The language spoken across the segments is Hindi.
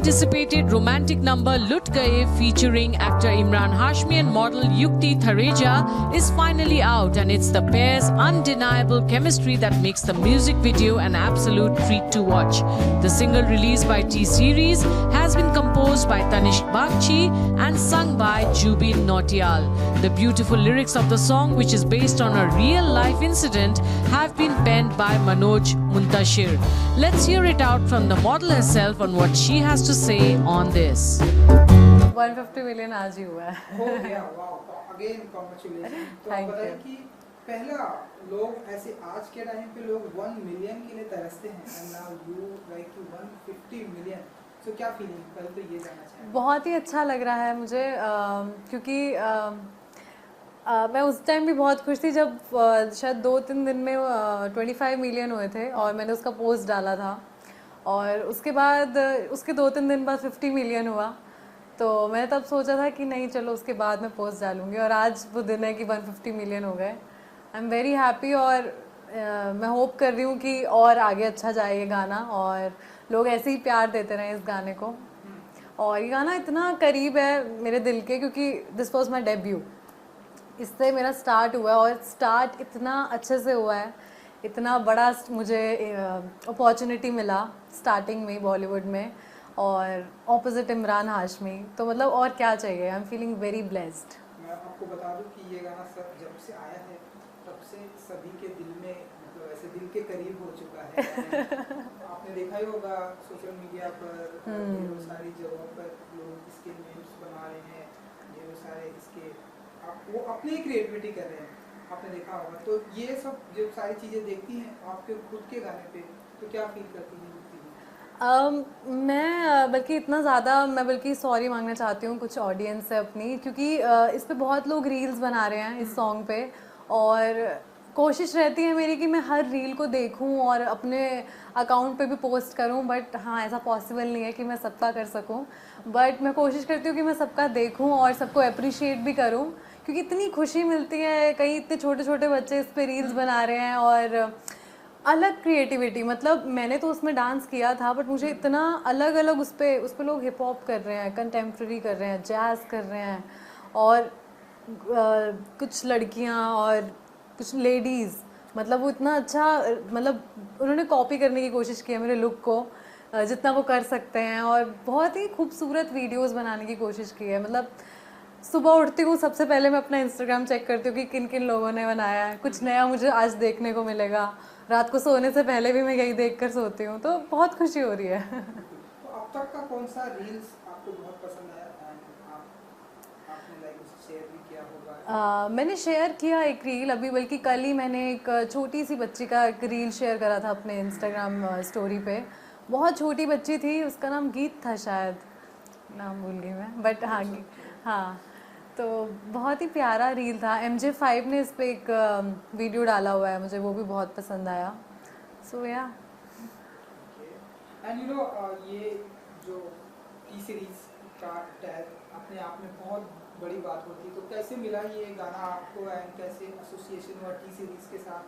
anticipated romantic number Lut Gaye featuring actor Imran Hashmi and model Yukti Thareja is finally out, and it's the pair's undeniable chemistry that makes the music video an absolute treat to watch. The single released by T-Series has been composed by Tanishq Bagchi and sung by Jubin Nautiyal. The beautiful lyrics of the song, which is based on a real-life incident, have been penned by Manoj Muntashir. Let's hear it out from the model herself on what she has to say on this. 150 million आज ही हुआ है. हो गया, वाओ, अगेन कांग्रेचुलेशन. तो आप बताइए कि पहला लोग ऐसे आज के टाइम पे लोग 1 मिलियन के लिए तरसते हैं, and now you like to 150 million. So क्या फीलिंग, पहले तो ये जानना चाहिए. बहुत ही अच्छा लग रहा है मुझे, क्योंकि मैं उस टाइम भी बहुत खुश थी जब शायद 2-3 दिन में 25 मिलियन हुए थे और मैंने उसका पोस्ट डाला था, और उसके बाद उसके 2-3 दिन बाद 50 मिलियन हुआ. तो मैंने तब सोचा था कि नहीं चलो उसके बाद मैं पोस्ट डालूंगी, और आज वो दिन है कि 150 मिलियन हो गए. आई एम वेरी हैप्पी, और मैं होप कर रही हूँ कि और आगे अच्छा जाए ये गाना और लोग ऐसे ही प्यार देते रहें इस गाने को. और ये गाना इतना करीब है मेरे दिल के, क्योंकि दिस वॉज माई डेब्यू. इससे मेरा स्टार्ट हुआ, और स्टार्ट इतना अच्छे से हुआ है, इतना बड़ा मुझे अपॉर्चुनिटी मिला स्टार्टिंग में बॉलीवुड में, और ऑपोजिट इमरान हाशमी. तो मतलब और क्या चाहिए. I am feeling very blessed. मैं आपको बता दूं कि ये गाना सब जब से आया है तब से सभी के दिल में, मतलब ऐसे दिल के करीब हो चुका है. आपने देखा ही होगा सोशल मीडिया पर ढेरों सारी जगहों पर लोग इसके मीम्स बना रहे हैं, ढेरों सारे इसके वो अपनी क्रिएटिविटी कर रहे हैं. आपने देखा होगा. तो ये सब जो सारी चीज़ें देखती हैं आपके खुद के गाने पे, तो क्या फील करती हैं? मैं बल्कि इतना ज़्यादा, मैं बल्कि सॉरी मांगना चाहती हूँ कुछ ऑडियंस से अपनी, क्योंकि इस पे बहुत लोग रील्स बना रहे हैं इस सॉन्ग पे, और कोशिश रहती है मेरी कि मैं हर रील को देखूं और अपने अकाउंट पे भी पोस्ट करूं, बट हाँ ऐसा पॉसिबल नहीं है कि मैं सबका कर सकूं. बट मैं कोशिश करती हूँ कि मैं सबका देखूं और सबको अप्रिशिएट भी करूं, क्योंकि इतनी खुशी मिलती है. कहीं इतने छोटे छोटे बच्चे इस पे रील्स बना रहे हैं, और अलग क्रिएटिविटी, मतलब मैंने तो उसमें डांस किया था, बट मुझे इतना अलग अलग उस पर लोग हिप हॉप कर रहे हैं, कंटेम्प्रेरी कर रहे हैं, जैज़ कर रहे हैं, और कुछ लड़कियां और कुछ लेडीज़, मतलब वो इतना अच्छा, मतलब उन्होंने कॉपी करने की कोशिश की है मेरे लुक को जितना वो कर सकते हैं, और बहुत ही खूबसूरत वीडियोस बनाने की कोशिश की है. मतलब सुबह उठती हूँ सबसे पहले मैं अपना इंस्टाग्राम चेक करती हूँ कि किन किन लोगों ने बनाया है, कुछ नया मुझे आज देखने को मिलेगा. रात को सोने से पहले भी मैं यही देखकर सोती हूँ, तो बहुत खुशी हो रही है. तो अब तक का कौन सा रील्स आपको बहुत पसंद आया? आपने लाइक उसे शेयर भी किया होगा. मैंने शेयर किया एक रील अभी, बल्कि कल ही मैंने एक छोटी सी बच्ची का एक रील शेयर करा था अपने इंस्टाग्राम स्टोरी पे. बहुत छोटी बच्ची थी, उसका नाम गीत था, शायद नाम भूल गई मैं, बट हाँ हाँ. तो बहुत ही प्यारा रील था. MJ5 ने इस पर एक वीडियो डाला हुआ है, मुझे वो भी बहुत पसंद आया. सो या एंड यू नो ये जो T-Series का टैग अपने आप में बहुत बड़ी बात होती है. तो कैसे मिला ये गाना आपको, एंड कैसे एसोसिएशन हुआ T-Series के साथ,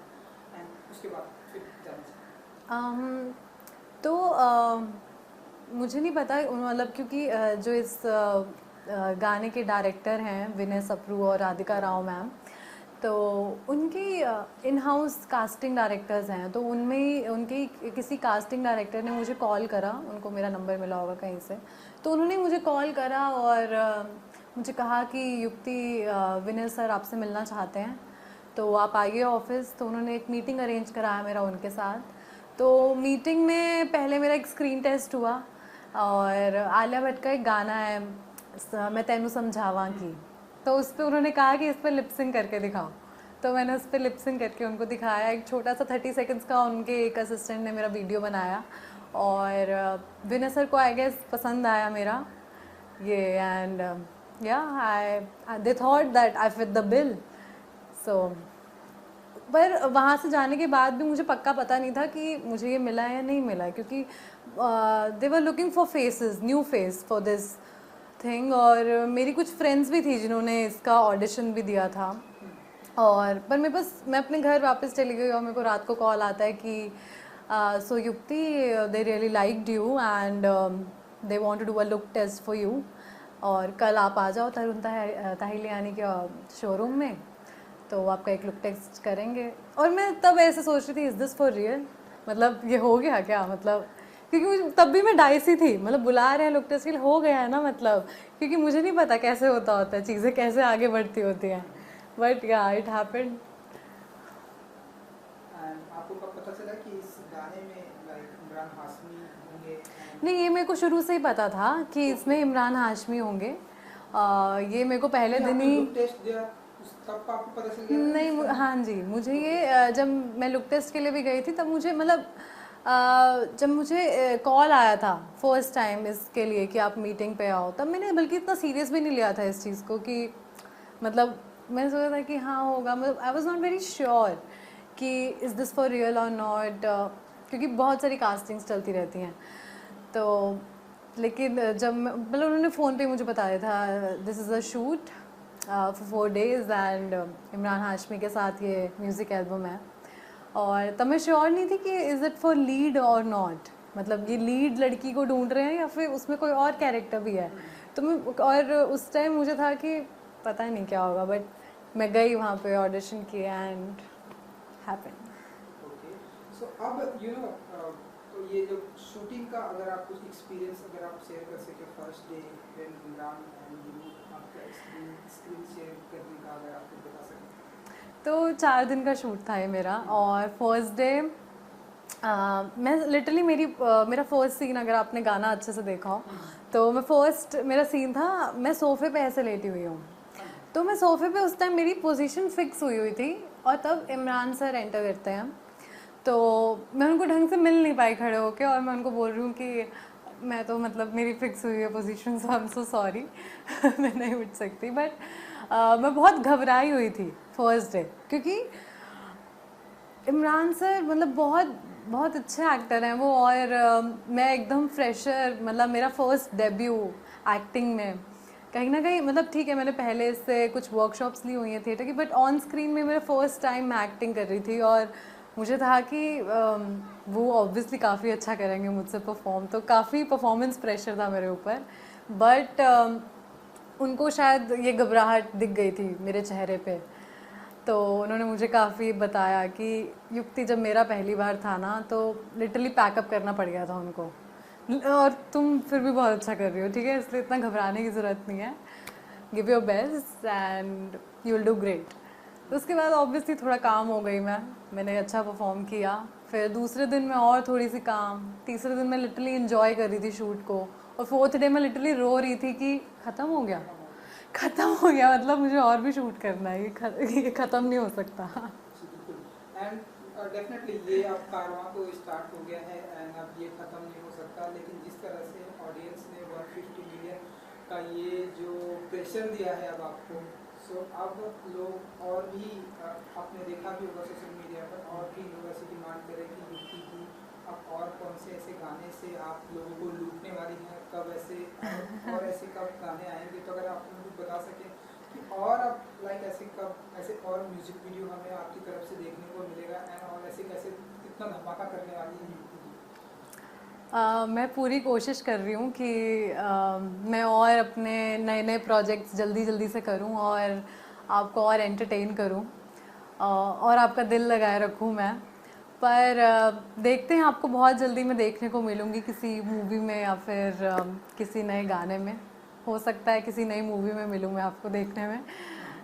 एंड उसके बाद फिर जाना तो मुझे नहीं पता, मतलब क्योंकि जो इस गाने के डायरेक्टर हैं विनय सप्रू और राधिका राव मैम, तो उनकी इन हाउस कास्टिंग डायरेक्टर्स हैं. तो उनमें उनके किसी कास्टिंग डायरेक्टर ने मुझे कॉल करा, उनको मेरा नंबर मिला होगा कहीं से, तो उन्होंने मुझे कॉल करा और मुझे कहा कि युक्ति विनय सर आपसे मिलना चाहते हैं, तो आप आइए ऑफिस. तो उन्होंने एक मीटिंग अरेंज कराया मेरा उनके साथ. तो मीटिंग में पहले मेरा एक स्क्रीन टेस्ट हुआ, और आलिया भट्ट का एक गाना है मैं तेनू समझावा की, तो उस पर उन्होंने कहा कि इस पर लिपसिंग करके दिखाओ. तो मैंने उस पर लिपसिंग करके उनको दिखाया. एक छोटा सा 30 सेकंड्स का उनके एक असिस्टेंट ने मेरा वीडियो बनाया, और विनय सर को आई गेस पसंद आया मेरा ये, and yeah they thought that I fit the bill. So पर वहाँ से जाने के बाद भी मुझे पक्का पता नहीं था कि मुझे ये मिला है या नहीं मिला, क्योंकि they were looking for faces, new face for this thing. और मेरी कुछ फ्रेंड्स भी थी जिन्होंने इसका ऑडिशन भी दिया था, और पर मैं अपने घर वापस चली गई, और मेरे को रात को कॉल आता है कि so Yukti they really liked you, and they want to do a look test for you, और कल आप आ जाओ तरुण ताहिलियानी के शोरूम में, तो आपका एक लुक टेस्ट करेंगे। और मैं तब ऐसे सोच रही थी, इज़ दिस फॉर रियल, मतलब ये हो गया क्या, मतलब क्योंकि तब भी मैं डाइसी थी, मतलब बुला रहे हैं लुक टेस्ट के लिए, हो गया है ना, मतलब क्योंकि मुझे नहीं पता कैसे होता है, चीज़ें कैसे आगे बढ़ती होती हैं, बट या इट हैपेंड। आपको कब पता चला कि इस गाने में लाइक इमरान हाशमी होंगे? नहीं, ये मेरे को शुरू से ही पता था कि इसमें इमरान हाशमी होंगे। ये मेरे को पहले दिन ही लुक टेस्ट दिया तब आपको पता चल गया? नहीं, हाँ जी, मुझे ये जब मैं लुक टेस्ट के लिए भी गई थी तब मुझे मतलब जब मुझे कॉल आया था फर्स्ट टाइम इसके लिए कि आप मीटिंग पे आओ, तब मैंने बल्कि इतना सीरियस भी नहीं लिया था इस चीज़ को, कि मतलब मैंने सोचा था कि हाँ होगा, मतलब I was not very sure कि इज़ दिस फॉर रियल और नॉट, क्योंकि बहुत सारी कास्टिंग्स चलती रहती हैं। तो लेकिन जब मतलब उन्होंने फ़ोन पे मुझे बताया था this is a shoot for 4 days and Imran Hashmi के साथ ये म्यूज़िक एल्बम है, और तब मैं श्योर नहीं थी कि इज़ इट फॉर लीड और नॉट, मतलब ये लीड लड़की को ढूंढ रहे हैं या फिर उसमें कोई और कैरेक्टर भी है। तो मैं, और उस टाइम मुझे था कि पता नहीं क्या होगा, बट मैं गई वहाँ पे, ऑडिशन किया एंड हैपेंड। ओके, सो अब यू नो तो ये जो शूटिंग का अगर आप कुछ एक्सपीरियंस अगर आप शेयर कर सके, first day when Imran and you आपका स्क्रीन शेयर करने का अगर आप कुछ बता सकें। तो 4 दिन का शूट था ये मेरा, और फर्स्ट डे मैं लिटरली मेरा फर्स्ट सीन, अगर आपने गाना अच्छे से देखा हो तो मेरा सीन था, मैं सोफ़े पे ऐसे लेटी हुई हूँ, तो मैं सोफ़े पे उस टाइम मेरी पोजीशन फिक्स हुई हुई थी, और तब इमरान सर एंटर करते हैं, तो मैं उनको ढंग से मिल नहीं पाई खड़े होके, और मैं उनको बोल रही हूँ कि मैं तो मतलब मेरी फिक्स हुई है position, so I am so sorry मैं नहीं उठ सकती, बट मैं बहुत घबराई हुई थी फर्स्ट डे, क्योंकि इमरान सर मतलब बहुत बहुत अच्छे एक्टर हैं वो, और मैं एकदम फ्रेशर, मतलब मेरा फर्स्ट डेब्यू एक्टिंग में, कहीं ना कहीं मतलब ठीक है मैंने पहले से कुछ वर्कशॉप्स ली हुई हैं थिएटर की, बट ऑन स्क्रीन में मेरा फर्स्ट टाइम मैं एक्टिंग कर रही थी, और मुझे था कि वो ऑब्वियसली काफ़ी अच्छा करेंगे मुझसे परफॉर्म, तो काफ़ी परफॉर्मेंस प्रेशर था मेरे ऊपर, बट उनको शायद ये घबराहट दिख गई थी मेरे चेहरे पे, तो उन्होंने मुझे काफ़ी बताया कि युक्ति जब मेरा पहली बार था ना, तो लिटरली पैकअप करना पड़ गया था उनको, और तुम फिर भी बहुत अच्छा कर रही हो, ठीक है, इसलिए इतना घबराने की ज़रूरत नहीं है, give your best and you will do great. तो उसके बाद ऑब्वियसली थोड़ा काम हो गई मैंने अच्छा परफॉर्म किया, फिर दूसरे दिन मैं और थोड़ी सी काम, तीसरे दिन मैं लिटरली इन्जॉय कर रही थी शूट को, और फोर्थ डे मैं लिटरली रो रही थी कि ख़त्म हो गया, मतलब मुझे और भी शूट करना है, ये ख़त्म नहीं हो सकता। एंड डेफिनेटली ये अब कारवां तो स्टार्ट हो गया है एंड अब ये ख़त्म नहीं हो सकता, लेकिन जिस तरह से ऑडियंस ने 150 मिलियन का ये जो प्रेशर दिया है अब आपको, सो अब लोग और भी आपने देखा भी होगा सोशल मीडिया पर, और भी लोग ऐसी डिमांड करें कि युक्ति की अब और कौन से ऐसे गाने से आप लोगों को लूटने वाली हैं, कब ऐसे और ऐसे कब गाने आएंगे, तो अगर आप लोग बता सकें कि और अब लाइक ऐसे और म्यूजिक वीडियो हमें आपकी तरफ से देखने को मिलेगा, एंड और ऐसे कैसे कितना धमाका करने वाली है युक्ति जी? मैं पूरी कोशिश कर रही हूँ कि मैं और अपने नए नए प्रोजेक्ट्स जल्दी से करूँ, और आपको और एंटरटेन करूँ, और आपका दिल लगाए रखूँ मैं, पर देखते हैं, आपको बहुत जल्दी मैं देखने को मिलूँगी किसी मूवी में, या फिर किसी नए गाने में, हो सकता है किसी नई मूवी में मिलूँ मैं आपको देखने में,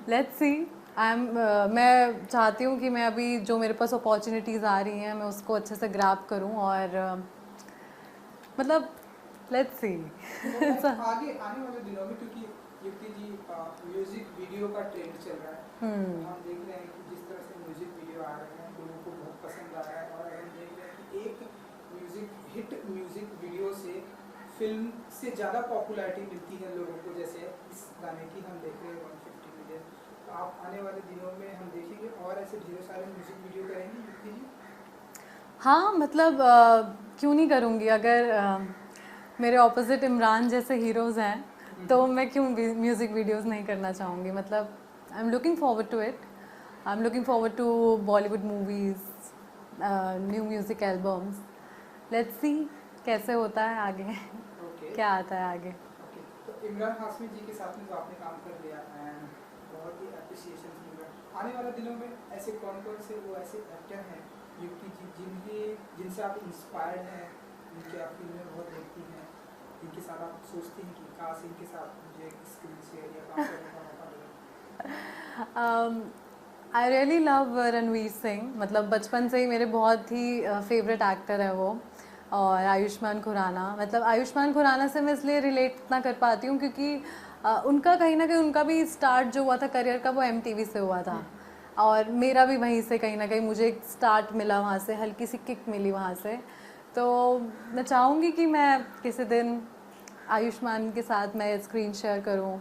लेट्स सी। मैं चाहती हूँ कि मैं अभी जो मेरे पास अपॉर्चुनिटीज़ आ रही हैं मैं उसको अच्छे से ग्रैब करूँ, और मतलब लेट्स सी। आगे आने वाले दिनों में, क्योंकि युक्ति जी म्यूजिक वीडियो का ट्रेंड चल रहा है, हम देख रहे हैं कि जिस तरह से म्यूजिक वीडियो आ रहे हैं लोगों को बहुत पसंद आ रहा है, और हम देख रहे हैं कि एक हिट म्यूजिक वीडियो से फिल्म से ज़्यादा पॉपुलैरिटी मिलती है लोगों को, जैसे इस गाने की हम देख रहे हैं 150 मिलियन, तो आप आने वाले दिनों में हम देखेंगे और ऐसे ढेर सारे म्यूजिक वीडियो करेंगे युक्ति जी? हाँ, मतलब क्यों नहीं करूँगी, अगर मेरे ऑपोजिट इमरान जैसे हीरोज़ हैं तो मैं क्यों म्यूज़िक वीडियोस नहीं करना चाहूँगी, मतलब I am looking forward to it, I am looking forward to Bollywood movies, new music albums, let's see कैसे होता है आगे क्या आता है आगे। ओके, तो इमरान हाशमी जी के साथ में जो आपने काम कर लिया एंड बहुत ही अप्रिसिएशन मिल रहा है। आने वाले दिनों में ऐसे कौन कौन से वो ऐसे एक्टर हैं युक्ति जी जिनसे आप इंस्पायर्ड हैं, जिनके आप फिल्में बहुत देखती हैं, जिनके साथ आप सोचती हैं कि काश इनके साथ मुझे स्क्रीन शेयर या काम करने का मौका मिले? आई रियली लव रणवीर सिंह, मतलब बचपन से ही मेरे बहुत ही फेवरेट एक्टर है वो। और आयुष्मान खुराना, मतलब आयुष्मान खुराना से मैं इसलिए रिलेट इतना कर पाती हूँ क्योंकि उनका कहीं ना कहीं उनका भी स्टार्ट जो हुआ था करियर का वो MTV से हुआ था, और मेरा भी वहीं से कहीं ना कहीं मुझे एक स्टार्ट मिला, वहाँ से हल्की सी किक मिली वहाँ से। तो मैं चाहूँगी कि मैं किसी दिन आयुष्मान के साथ मैं स्क्रीन शेयर करूँ,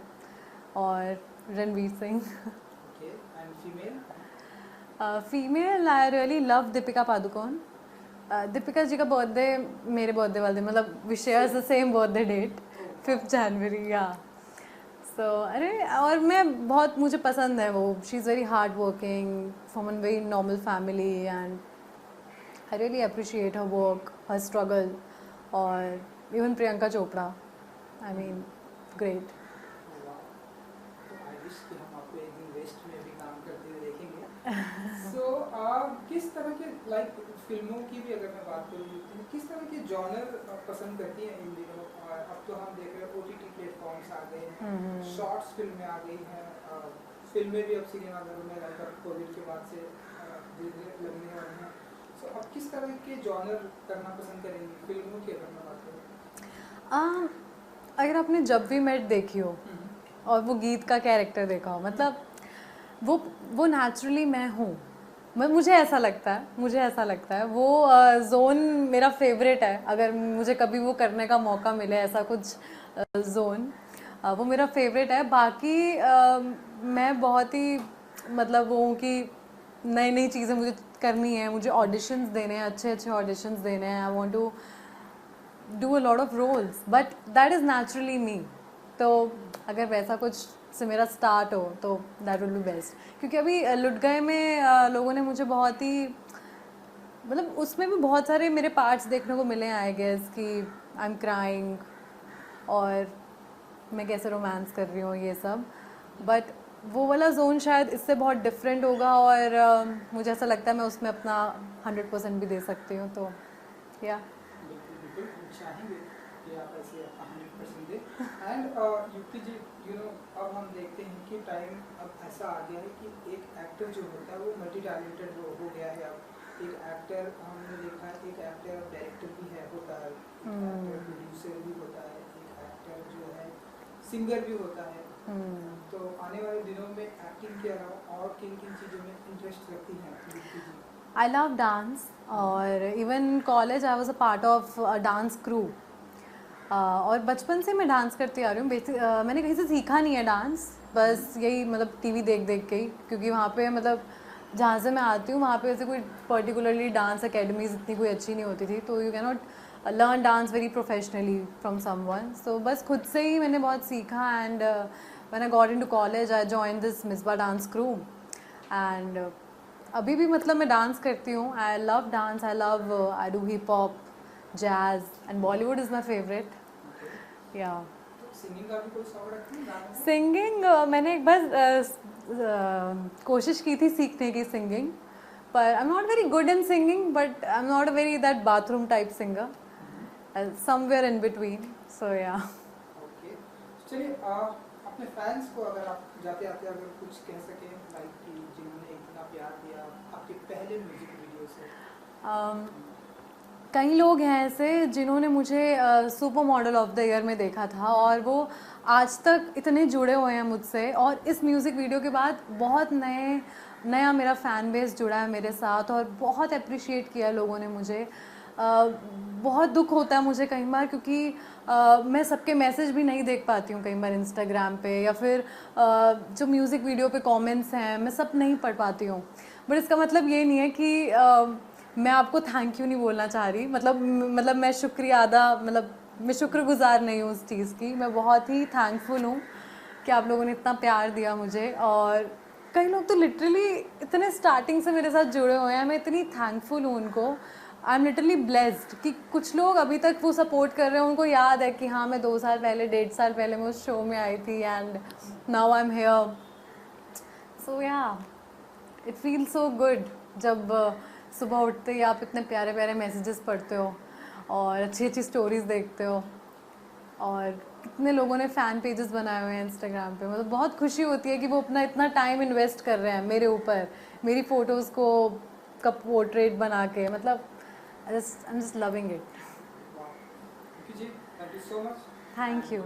और Ranveer Singh. Okay, and female? Female I really love Deepika Padukone. Deepika ji का बर्थडे मेरे बर्थडे वाले दिन, मतलब we share the same birthday date 5 January, yeah so अरे, और मैं बहुत, मुझे पसंद है वो, she is very hard working from an very normal family and I really appreciate her work, her struggle. और even Priyanka Chopra, I mean great. I wish कि हम आपको एक दिन वेस्ट में भी काम करते हुए देखेंगे। सो किस तरह के लाइक फिल्मों की भी अगर मैं बात करूँ, किस तरह के जॉनर पसंद करती हैं इन दिनों? अब तो हम देख रहे हैं OTT प्लेटफॉर्म्स आ गए हैं, शॉर्ट्स फिल्में आ गई हैं, फिल्में भी अब सिनेमाघरों में लगभग कोविड के बाद से धीरे धीरे लगने वाली हैं। सो अब किस तरह के जॉनर करना पसंद करेंगे फिल्मों की अगर मैं बात करूँ? अगर आपने जब वी मेट देखी हो और वो गीत का कैरेक्टर देखा हो, मतलब वो नेचुरली मैं हूँ, मुझे ऐसा लगता है वो जोन मेरा फेवरेट है। अगर मुझे कभी वो करने का मौका मिले ऐसा कुछ जोन, वो मेरा फेवरेट है। बाकी मैं बहुत ही मतलब वो हूँ कि नई नई चीज़ें मुझे करनी है, मुझे ऑडिशंस देने हैं, अच्छे अच्छे ऑडिशंस देने हैं। I want to do a lot of roles, but that is naturally me. तो अगर वैसा कुछ से मेरा स्टार्ट हो तो दैट विल बी बेस्ट। क्योंकि अभी लुट गए में लोगों ने मुझे बहुत ही, मतलब उसमें भी बहुत सारे मेरे पार्ट्स देखने को मिले हैं आई गेस, कि आई एम क्राइंग और मैं कैसे रोमांस कर रही हूँ ये सब। बट वो वाला जोन शायद इससे बहुत डिफरेंट होगा, और मुझे ऐसा लगता है मैं उसमें अपना 100% भी दे सकती हूँ। तो या बिल्कुल हम चाहेंगे कि आप ऐसे 100% दें। एंड युक्ति जी, अब हम देखते हैं कि टाइम अब ऐसा आ गया है कि एक एक्टर जो होता है वो मल्टी टैलेंटेड हो गया है। अब एक एक्टर हमने देखा है, एक एक्टर अब डायरेक्टर भी है, होता है, एक एक्टर प्रोड्यूसर भी होता है, एक एक्टर जो है सिंगर भी होता है। तो आने वाले दिनों में एक्टिंग के अलावा और किन किन चीज़ों में इंटरेस्ट रखती हैं युक्ति जी? आई लव डांस, और even college I was a part of dance crew. और बचपन से मैं डांस करती आ रही हूँ। मैंने कहीं से सीखा नहीं है डांस, बस यही मतलब टीवी देख देख के ही, क्योंकि वहाँ पे मतलब जहाँ से मैं आती हूँ वहाँ पे ऐसे कोई पर्टिकुलरली डांस अकेडमीज इतनी कोई अच्छी नहीं होती थी, तो you can not learn dance very professionally from someone. So बस खुद से ही मैंने बहुत सीखा। And when I got into college I join this Misba dance crew, and अभी भी मतलब मैं डांस करती हूँ। I love dance, I do hip hop, jazz, and Bollywood is my favourite. या सिंगिंग का भी कोई शौक रखती हैं? सिंगिंग मैंने एक बार कोशिश की थी सीखने की सिंगिंग, पर I am not very good in singing, but I am not very that bathroom type singer, somewhere in between. So yeah okay, चलिए अपने फैंस को अगर आप जाते आते अगर कुछ कह सकें, लाइक कि जिन्होंने इतना प्यार दिया आपके पहले म्यूजिक वीडियो से। कई लोग हैं ऐसे जिन्होंने मुझे super model of the year में देखा था, और वो आज तक इतने जुड़े हुए हैं मुझसे। और इस म्यूज़िक वीडियो के बाद बहुत नया मेरा फ़ैन बेस जुड़ा है मेरे साथ, और बहुत अप्रिशिएट किया लोगों ने मुझे। बहुत दुख होता है मुझे कई बार, क्योंकि मैं सबके मैसेज भी नहीं देख पाती हूँ कई बार इंस्टाग्राम पे, या फिर जो म्यूज़िक वीडियो पे कमेंट्स हैं मैं सब नहीं पढ़ पाती हूँ। बट इसका मतलब ये नहीं है कि मैं आपको थैंक यू नहीं बोलना चाह रही, मतलब मैं शुक्रिया अदा, मतलब मैं शुक्रगुजार नहीं हूँ उस चीज़ की। मैं बहुत ही थैंकफुल हूँ कि आप लोगों ने इतना प्यार दिया मुझे। और कई लोग तो लिटरली इतने स्टार्टिंग से मेरे साथ जुड़े हुए हैं, मैं इतनी थैंकफुल हूँ उनको। आई एम लिटरली ब्लेस्ड कि कुछ लोग अभी तक वो सपोर्ट कर रहे हैं, उनको याद है कि हाँ मैं 2 साल पहले 1.5 साल पहले मैं उस शो में आई थी and now I am here. So yeah it feel so good जब सुबह उठते ही आप इतने प्यारे प्यारे मैसेजेस पढ़ते हो और अच्छी अच्छी स्टोरीज देखते हो, और कितने लोगों ने फ़ैन पेजेस बनाए हुए हैं इंस्टाग्राम पे। मतलब बहुत खुशी होती है कि वो अपना इतना टाइम इन्वेस्ट कर रहे हैं मेरे ऊपर, मेरी फ़ोटोज़ को का पोर्ट्रेट बना के। मतलब I am just loving it. जी, thank you so much. Thank you.